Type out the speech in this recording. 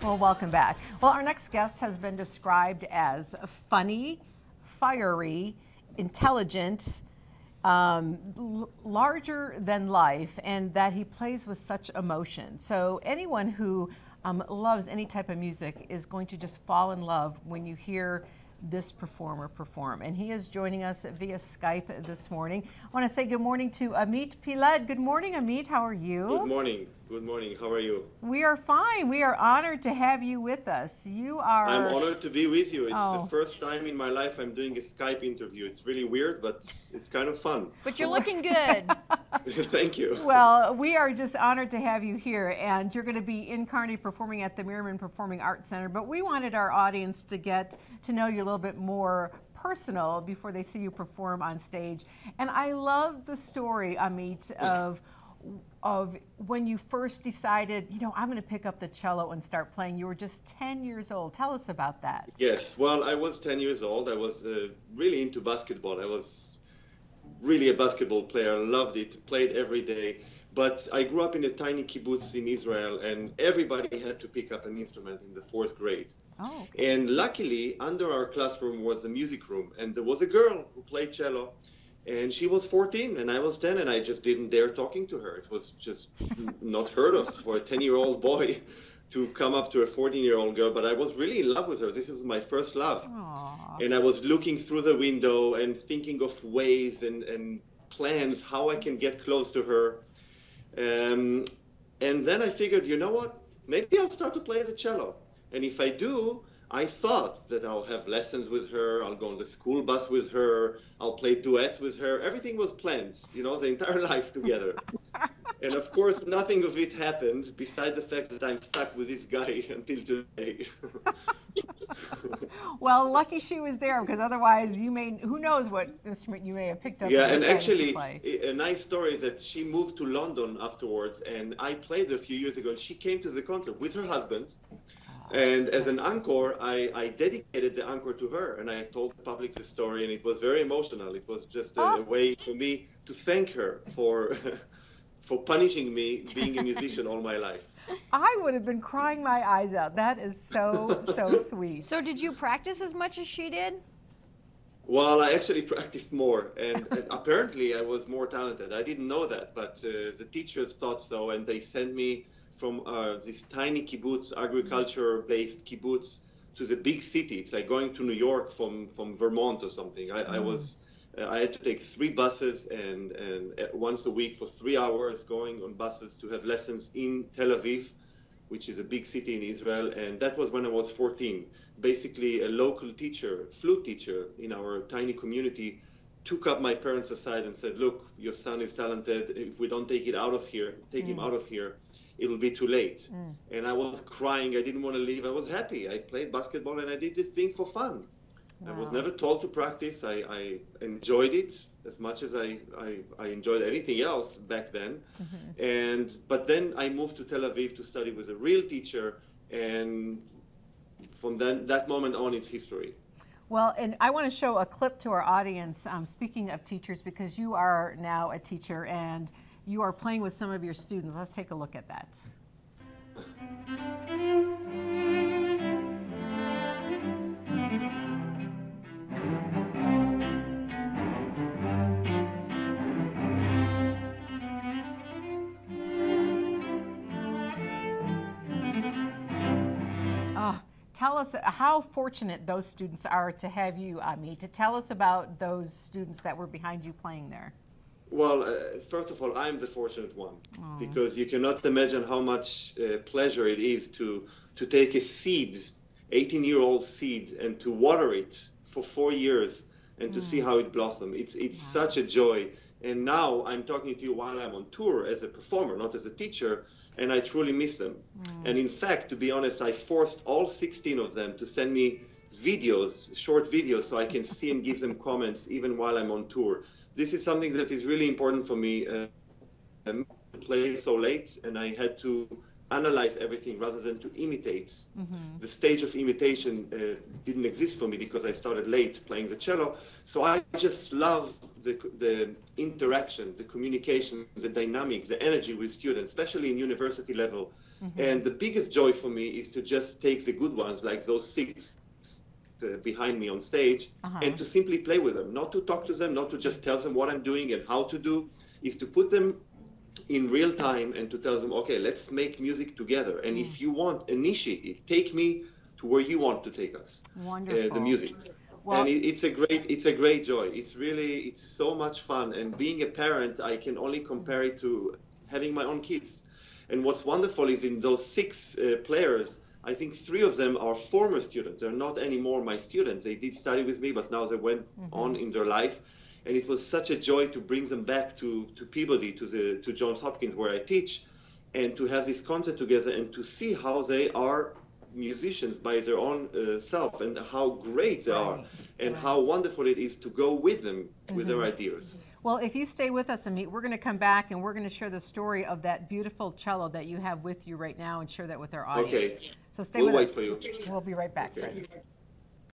Well, welcome back. Well, our next guest has been described as funny, fiery, intelligent, larger than life, and that he plays with such emotion. So anyone who loves any type of music is going to just fall in love when you hear this performer perform. And he is joining us via Skype this morning. I want to say good morning to Amit Peled. Good morning, Amit. How are you? Good morning. Good morning. How are you? We are fine. We are honored to have you with us. You are... I'm honored to be with you. It's the first time in my life I'm doing a Skype interview. It's really weird, but it's kind of fun. But you're looking good. Thank you. Well, we are just honored to have you here, and you're going to be in Kearney performing at the Merriman Performing Arts Center, but we wanted our audience to get to know you a little bit more personal before they see you perform on stage. And I love the story, Amit, of when you first decided, you know, I'm going to pick up the cello and start playing. You were just 10 years old. Tell us about that. Yes, well, I was 10 years old. I was really into basketball. I was really a basketball player. I loved it, played every day. But I grew up in a tiny kibbutz in Israel, and everybody had to pick up an instrument in the 4th grade. Oh, okay. And luckily, under our classroom was a music room, and there was a girl who played cello. And she was 14 and I was 10, and I just didn't dare talking to her. It was just not heard of for a 10-year-old boy to come up to a 14-year-old girl. But I was really in love with her. This was my first love. Aww. And I was looking through the window and thinking of ways and plans how I can get close to her. And then I figured, you know what? Maybe I'll start to play the cello. And if I do, I thought that I'll have lessons with her, I'll go on the school bus with her, I'll play duets with her. Everything was planned, you know, the entire life together. And of course, nothing of it happened, besides the fact that I'm stuck with this guy until today. Well, lucky she was there, because otherwise you may, who knows what instrument you may have picked up. Yeah, and actually, a nice story is that she moved to London afterwards, and I played a few years ago, and she came to the concert with her husband. And as an encore, I dedicated the encore to her, and I told the public the story, and it was very emotional. It was just a way for me to thank her for for punishing me being a musician all my life. I would have been crying my eyes out. That is so, so sweet. So did you practice as much as she did? Well, I actually practiced more, and apparently I was more talented. I didn't know that, but the teachers thought so, and they sent me from this tiny kibbutz, agriculture-based kibbutz, to the big city. It's like going to New York from Vermont or something. I had to take 3 buses and once a week for 3 hours going on buses to have lessons in Tel Aviv, which is a big city in Israel. And that was when I was 14. Basically, a local teacher, flute teacher in our tiny community, took up my parents aside and said, "Look, your son is talented. If we don't take him out of here, it'll be too late." And I was crying. I didn't want to leave. I was happy. I played basketball and I did this thing for fun. Wow. I was never told to practice. I enjoyed it as much as I enjoyed anything else back then. But then I moved to Tel Aviv to study with a real teacher, and from that moment on, it's history. Well, and I want to show a clip to our audience, speaking of teachers, because you are now a teacher and you are playing with some of your students. Let's take a look at that. Tell us how fortunate those students are to have you, Amit. To tell us about those students that were behind you playing there. Well, first of all, I'm the fortunate one, because you cannot imagine how much pleasure it is to take a seed, 18-year-old seed, and to water it for 4 years and to see how it blossoms. It's such a joy. And now I'm talking to you while I'm on tour as a performer, not as a teacher, and I truly miss them. And in fact, to be honest, I forced all 16 of them to send me videos, short videos, so I can see and give them comments even while I'm on tour. This is something that is really important for me. I play so late, and I had to analyze everything rather than to imitate. The stage of imitation didn't exist for me because I started late playing the cello. So I just love the interaction, the communication, the dynamic, the energy with students, especially in university level. And the biggest joy for me is to just take the good ones, like those 6 behind me on stage, and to simply play with them, not to talk to them, not to just tell them what I'm doing and how to do, is to put them in real time and to tell them, okay, let's make music together. And if you want, initiate it, take me to where you want to take us. Wonderful. The music. Well, And it's a great joy. It's so much fun. And being a parent, I can only compare it to having my own kids. And what's wonderful is in those 6 players, I think 3 of them are former students. They're not anymore my students. They did study with me, but now they went on in their life. And it was such a joy to bring them back to Peabody, to Johns Hopkins, where I teach, and to have this concert together and to see how they are musicians by their own self, and how great they are, and how wonderful it is to go with them with their ideas. Well, if you stay with us, Amit, we're going to come back and we're going to share the story of that beautiful cello that you have with you right now and share that with our audience. Okay. So stay We'll with wait us. for you. We'll be right back, Okay. friends.